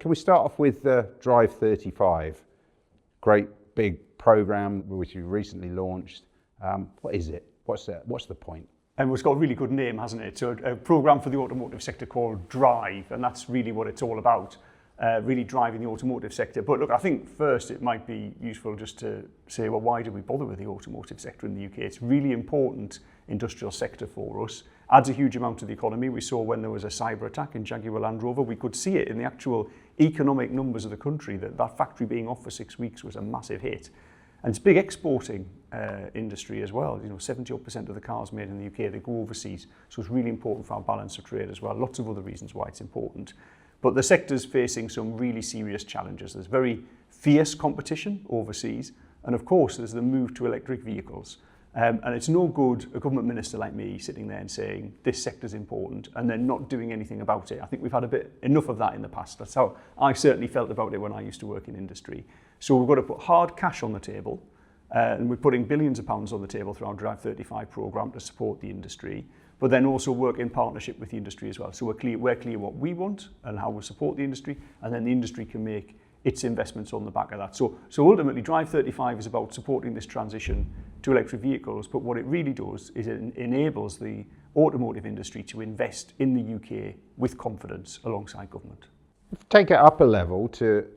can we start off with the DRIVE35? Great big program which you recently launched. What is it? What's the point? And it's got a really good name, hasn't it? So a program for the automotive sector called DRIVE, and that's really what it's all about, really driving the automotive sector. But look, I think first it might be useful just to say, well, why do we bother with the automotive sector in the UK? It's a really important industrial sector for us, adds a huge amount to the economy. We saw when there was a cyber attack in Jaguar Land Rover, we could see it in the actual economic numbers of the country, that factory being off for 6 weeks was a massive hit. And it's a big exporting industry as well. 70% of the cars made in the UK, they go overseas. So it's really important for our balance of trade as well. Lots of other reasons why it's important. But the sector's facing some really serious challenges. There's very fierce competition overseas. And of course, there's the move to electric vehicles. And it's no good a government minister like me sitting there and saying this sector's important and then not doing anything about it. I think we've had enough of that in the past. That's how I certainly felt about it when I used to work in industry. So we've got to put hard cash on the table, and we're putting billions of pounds on the table through our DRIVE35 programme to support the industry, but then also work in partnership with the industry as well. So we're clear what we want and how we support the industry, and then the industry can make its investments on the back of that. So ultimately, DRIVE35 is about supporting this transition to electric vehicles, but what it really does is it enables the automotive industry to invest in the UK with confidence alongside government. Take it up a level to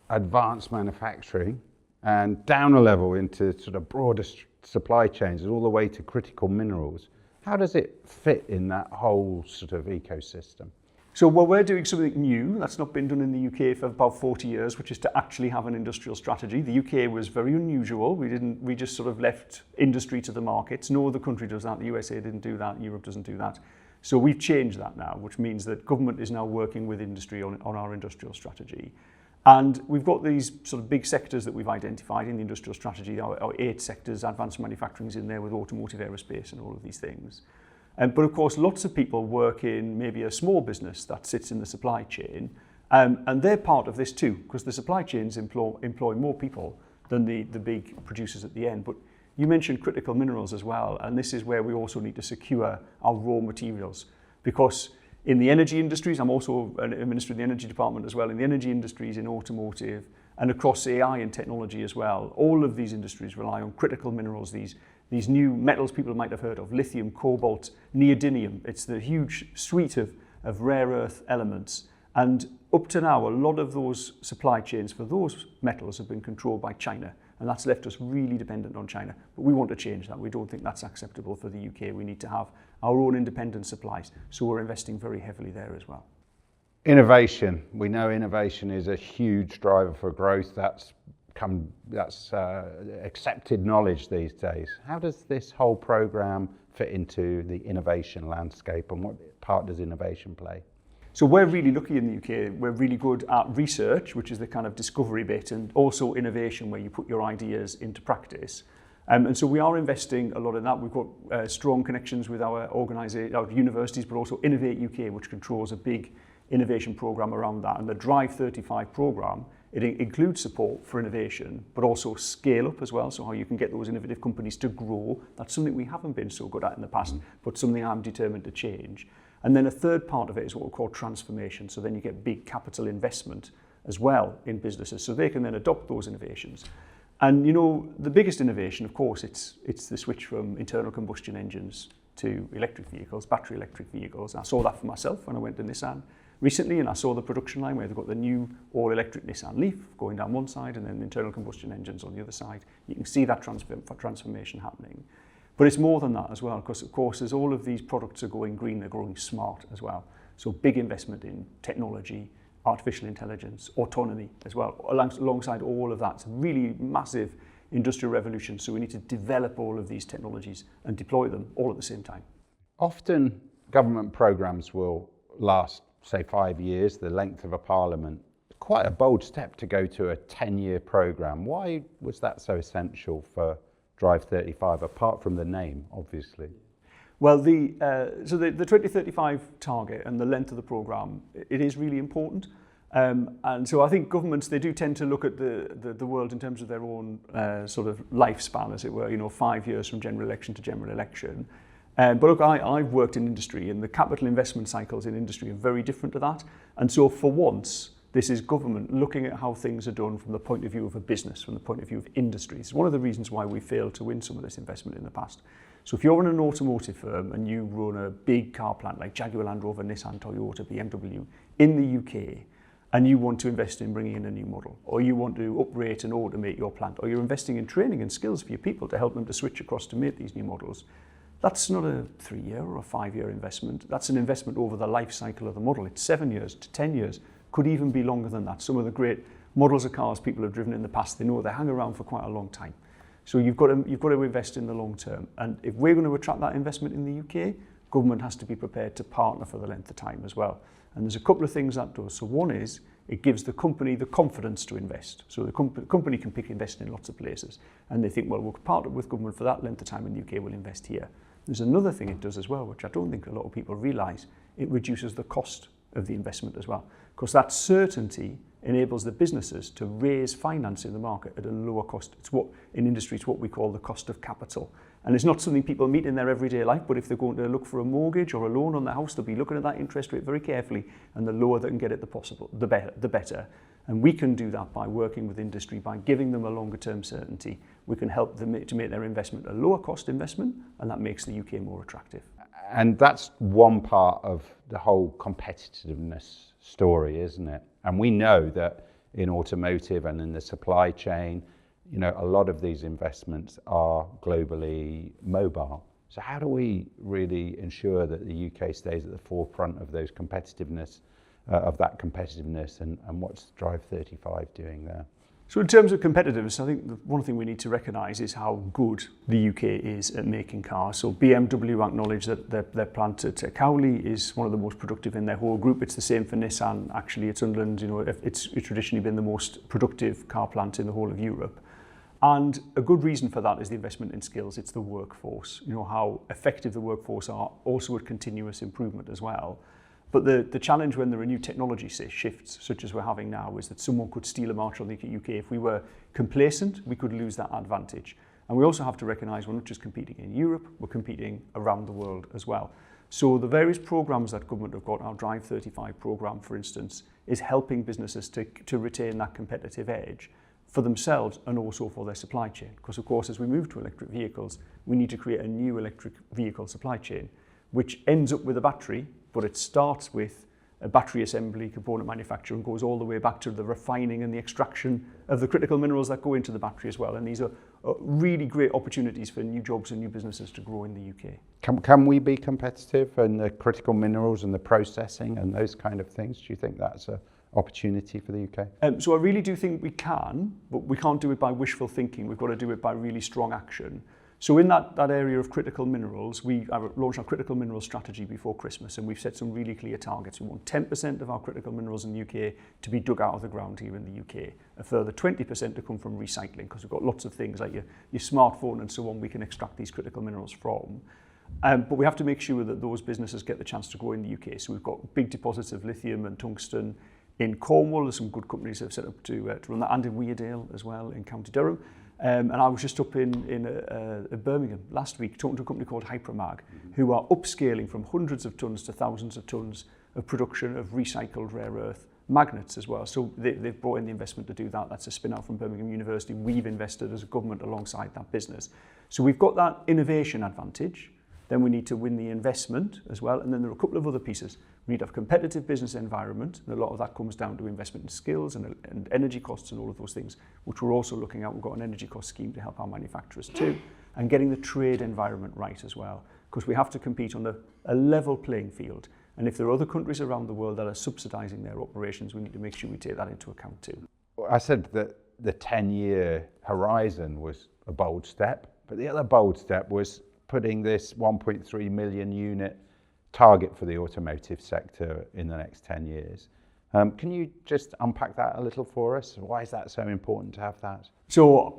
advanced manufacturing and down a level into sort of broader supply chains and all the way to critical minerals. How does it fit in that whole sort of ecosystem? So we're doing something new that's not been done in the UK for about 40 years, which is to actually have an industrial strategy. The UK was very unusual. We just sort of left industry to the markets. No other country does that. The USA didn't do that. Europe doesn't do that. So we've changed that now, which means that government is now working with industry on our industrial strategy. And we've got these sort of big sectors that we've identified in the industrial strategy, our 8 sectors. Advanced manufacturing is in there with automotive, aerospace and all of these things. But of course, lots of people work in maybe a small business that sits in the supply chain, and they're part of this too, because the supply chains employ more people than the big producers at the end. But you mentioned critical minerals as well, and this is where we also need to secure our raw materials, because in the energy industries, I'm also a minister in the energy department as well, in the energy industries, in automotive, and across AI and technology as well, all of these industries rely on critical minerals, these new metals people might have heard of, lithium, cobalt, neodymium. It's the huge suite of rare earth elements. And up to now, a lot of those supply chains for those metals have been controlled by China. And that's left us really dependent on China. But we want to change that. We don't think that's acceptable for the UK. We need to have our own independent supplies. So we're investing very heavily there as well. Innovation. We know innovation is a huge driver for growth. That's accepted knowledge these days. How does this whole program fit into the innovation landscape, and what part does innovation play? So we're really lucky in the UK. We're really good at research, which is the kind of discovery bit, and also innovation, where you put your ideas into practice. And so we are investing a lot in that. We've got strong connections with our universities, but also Innovate UK, which controls a big innovation program around that. And the DRIVE35 program, it includes support for innovation, but also scale up as well. So how you can get those innovative companies to grow. That's something we haven't been so good at in the past, but something I'm determined to change. And then a third part of it is what we call transformation. So then you get big capital investment as well in businesses, so they can then adopt those innovations. And the biggest innovation, of course, it's the switch from internal combustion engines to electric vehicles, battery electric vehicles. I saw that for myself when I went to Nissan recently, and I saw the production line where they've got the new all-electric Nissan Leaf going down one side and then internal combustion engines on the other side. You can see that transformation happening. But it's more than that as well, because of course, as all of these products are going green, they're going smart as well. So big investment in technology, artificial intelligence, autonomy as well. Alongside all of that, it's a really massive industrial revolution. So we need to develop all of these technologies and deploy them all at the same time. Often government programs will last, say, 5 years, the length of a parliament. Quite a bold step to go to a 10-year program. Why was that so essential for DRIVE35, apart from the name, obviously? Well, the 2035 target and the length of the programme, it is really important. And so I think governments, they do tend to look at the world in terms of their own sort of lifespan, as it were, 5 years from general election to general election. But look, I've worked in industry, and the capital investment cycles in industry are very different to that. And so for once, This is government looking at how things are done from the point of view of a business, from the point of view of industry. It's one of the reasons why we failed to win some of this investment in the past. So if you're in an automotive firm and you run a big car plant like Jaguar, Land Rover, Nissan, Toyota, BMW in the UK, and you want to invest in bringing in a new model, or you want to uprate and automate your plant, or you're investing in training and skills for your people to help them to switch across to make these new models, that's not a 3-year or a 5-year investment. That's an investment over the life cycle of the model. It's 7 years to 10 years, could even be longer than that. Some of the great models of cars people have driven in the past, they know they hang around for quite a long time. So you've got to invest in the long term. And if we're going to attract that investment in the UK, government has to be prepared to partner for the length of time as well. And there's a couple of things that does. So one is it gives the company the confidence to invest. So the company can pick investing in lots of places. And they think, well, we'll partner with government for that length of time in the UK, we'll invest here. There's another thing it does as well, which I don't think a lot of people realise. It reduces the cost of the investment as well. Because that certainty enables the businesses to raise finance in the market at a lower cost. It's what, in industry, it's what we call the cost of capital. And it's not something people meet in their everyday life, but if they're going to look for a mortgage or a loan on the house, they'll be looking at that interest rate very carefully, and the lower they can get it the better. And we can do that by working with industry, by giving them a longer term certainty. We can help them to make their investment a lower cost investment, and that makes the UK more attractive. And that's one part of the whole competitiveness story, isn't it? And we know that in automotive and in the supply chain, you know, a lot of these investments are globally mobile. So how do we really ensure that the UK stays at the forefront of those competitiveness, and what's DRIVE35 doing there? So in terms of competitiveness, I think the one thing we need to recognise is how good the UK is at making cars. So BMW acknowledge that their plant at Cowley is one of the most productive in their whole group. It's the same for Nissan. Actually, at Sunderland, you know, it's traditionally been the most productive car plant in the whole of Europe. And a good reason for that is the investment in skills. It's the workforce. You know, how effective the workforce are, also at continuous improvement as well. But the challenge when there are new technology shifts, such as we're having now, is that someone could steal a march on the UK. If we were complacent, we could lose that advantage. And we also have to recognise we're not just competing in Europe, we're competing around the world as well. So the various programmes that government have got, our DRIVE35 programme, for instance, is helping businesses to retain that competitive edge for themselves and also for their supply chain. Because, of course, as we move to electric vehicles, we need to create a new electric vehicle supply chain, which ends up with a battery, but it starts with a battery assembly, component manufacture, and goes all the way back to the refining and the extraction of the critical minerals that go into the battery as well. And these are really great opportunities for new jobs and new businesses to grow in the UK. Can we be competitive in the critical minerals and the processing and those kind of things? Do you think that's an opportunity for the UK? So I really do think we can, but we can't do it by wishful thinking. We've got to do it by really strong action. So in that area of critical minerals, we launched our critical minerals strategy before Christmas, and we've set some really clear targets. We want 10% of our critical minerals in the UK to be dug out of the ground here in the UK. A further 20% to come from recycling, because we've got lots of things like your smartphone and so on we can extract these critical minerals from. But we have to make sure that those businesses get the chance to grow in the UK. So we've got big deposits of lithium and tungsten in Cornwall. There's some good companies that have set up to run that, and in Weardale as well in County Durham. And I was just up in Birmingham last week talking to a company called Hypermag, who are upscaling from hundreds of tons to thousands of tons of production of recycled rare earth magnets as well. So they've brought in the investment to do that. That's a spin out from Birmingham University. We've invested as a government alongside that business. So we've got that innovation advantage. Then we need to win the investment as well. And then there are a couple of other pieces. We need to have a competitive business environment. And a lot of that comes down to investment in skills and energy costs and all of those things, which we're also looking at. We've got an energy cost scheme to help our manufacturers too. And getting the trade environment right as well, because we have to compete on a level playing field. And if there are other countries around the world that are subsidising their operations, we need to make sure we take that into account too. I said that the 10-year horizon was a bold step, but the other bold step was putting this 1.3 million unit target for the automotive sector in the next 10 years. Can you just unpack that a little for us? Why is that so important to have that? So,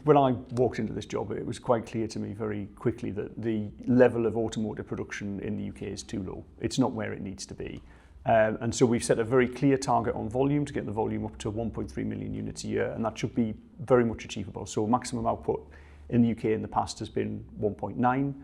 when I walked into this job, it was quite clear to me very quickly that the level of automotive production in the UK is too low. It's not where it needs to be. And so we've set a very clear target on volume to get the volume up to 1.3 million units a year, and that should be very much achievable. So maximum output in the UK in the past has been 1.9.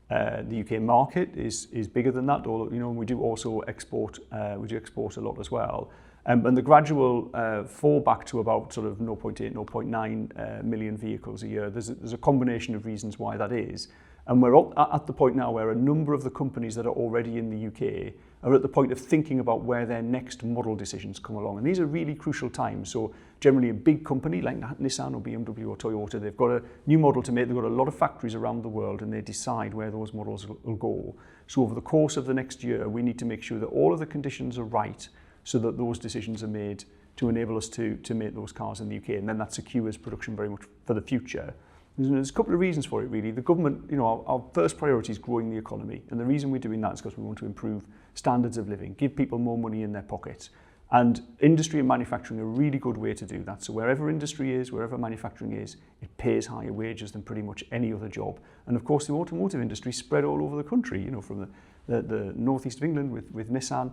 The UK market is bigger than that, or we do also export. We do export a lot as well. And the gradual fall back to about sort of 0.8, 0.9 million vehicles a year, there's a combination of reasons why that is. And we're at the point now where a number of the companies that are already in the UK are at the point of thinking about where their next model decisions come along. And these are really crucial times. So generally a big company like Nissan or BMW or Toyota, they've got a new model to make, they've got a lot of factories around the world, and they decide where those models will go. So over the course of the next year, we need to make sure that all of the conditions are right so that those decisions are made to enable us to make those cars in the UK. And then that secures production very much for the future. There's a couple of reasons for it, really. The government, our first priority is growing the economy. And the reason we're doing that is because we want to improve standards of living, give people more money in their pockets. And industry and manufacturing are a really good way to do that. So wherever industry is, wherever manufacturing is, it pays higher wages than pretty much any other job. And of course, the automotive industry is spread all over the country, from the northeast of England with Nissan,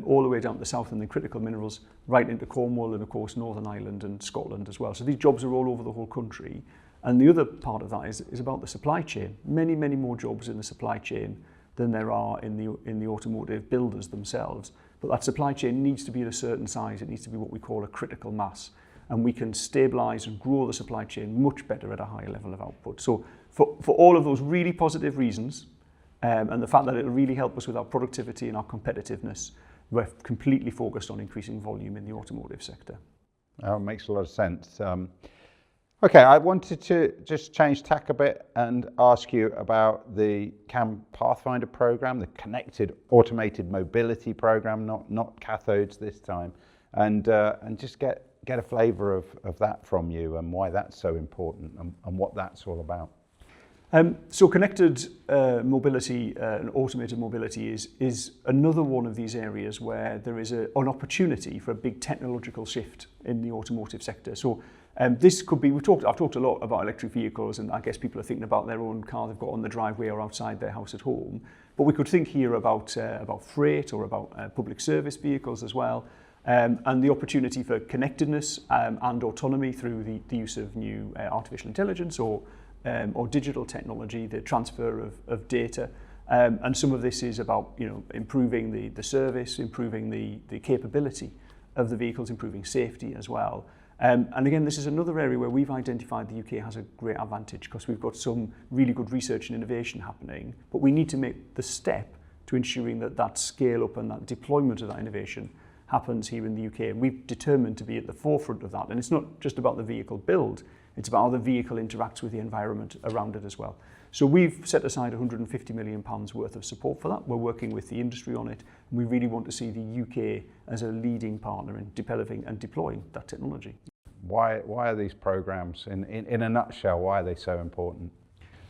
all the way down to the south and the critical minerals, right into Cornwall and, of course, Northern Ireland and Scotland as well. So these jobs are all over the whole country. And the other part of that is about the supply chain. Many, many more jobs in the supply chain than there are in the automotive builders themselves. But that supply chain needs to be at a certain size. It needs to be what we call a critical mass. And we can stabilise and grow the supply chain much better at a higher level of output. So for all of those really positive reasons, and the fact that it'll really help us with our productivity and our competitiveness, we're completely focused on increasing volume in the automotive sector. It makes a lot of sense. Okay, I wanted to just change tack a bit and ask you about the CAM Pathfinder program, the Connected Automated Mobility program, not cathodes this time, and just get a flavour of that from you and why that's so important and what that's all about. So connected mobility and automated mobility is another one of these areas where there is an opportunity for a big technological shift in the automotive sector. So this could be, I've talked a lot about electric vehicles, and I guess people are thinking about their own car they've got on the driveway or outside their house at home. But we could think here about freight or about public service vehicles as well, and the opportunity for connectedness and autonomy through the use of new artificial intelligence or digital technology, the transfer of data. And some of this is about improving the service, improving the capability of the vehicles, improving safety as well. And again, this is another area where we've identified the UK has a great advantage because we've got some really good research and innovation happening, but we need to make the step to ensuring that scale up and that deployment of that innovation happens here in the UK. And we've determined to be at the forefront of that. And it's not just about the vehicle build, it's about how the vehicle interacts with the environment around it as well. So we've set aside £150 million worth of support for that. We're working with the industry on it. And we really want to see the UK as a leading partner in developing and deploying that technology. Why are these programs, in a nutshell, why are they so important?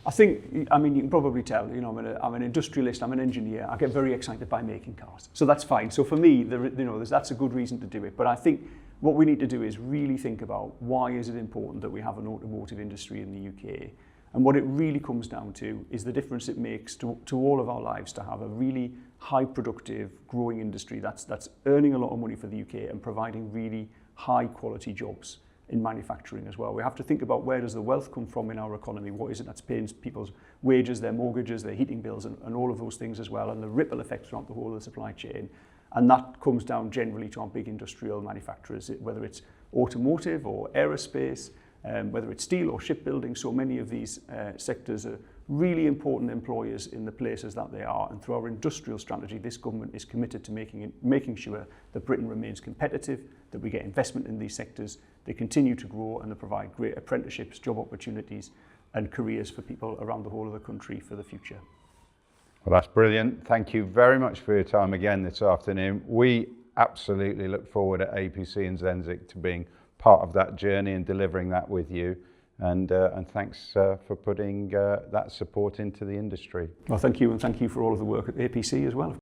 I think, you can probably tell, I'm an industrialist, I'm an engineer, I get very excited by making cars. So that's fine. So for me, that's a good reason to do it. But I think what we need to do is really think about why is it important that we have an automotive industry in the UK. And what it really comes down to is the difference it makes to all of our lives to have a really high productive, growing industry that's earning a lot of money for the UK and providing really high quality jobs in manufacturing as well. We have to think about where does the wealth come from in our economy, what is it that's paying people's wages, their mortgages, their heating bills and all of those things as well, and the ripple effects throughout the whole of the supply chain. And that comes down generally to our big industrial manufacturers, whether it's automotive or aerospace, whether it's steel or shipbuilding. So many of these sectors are really important employers in the places that they are. And through our industrial strategy, this government is committed to making sure that Britain remains competitive, that we get investment in these sectors, they continue to grow and they provide great apprenticeships, job opportunities and careers for people around the whole of the country for the future. Well, that's brilliant. Thank you very much for your time again this afternoon. We absolutely look forward at APC and Zenzic to being part of that journey and delivering that with you. And thanks for putting that support into the industry. Well, thank you, and thank you for all of the work at APC as well.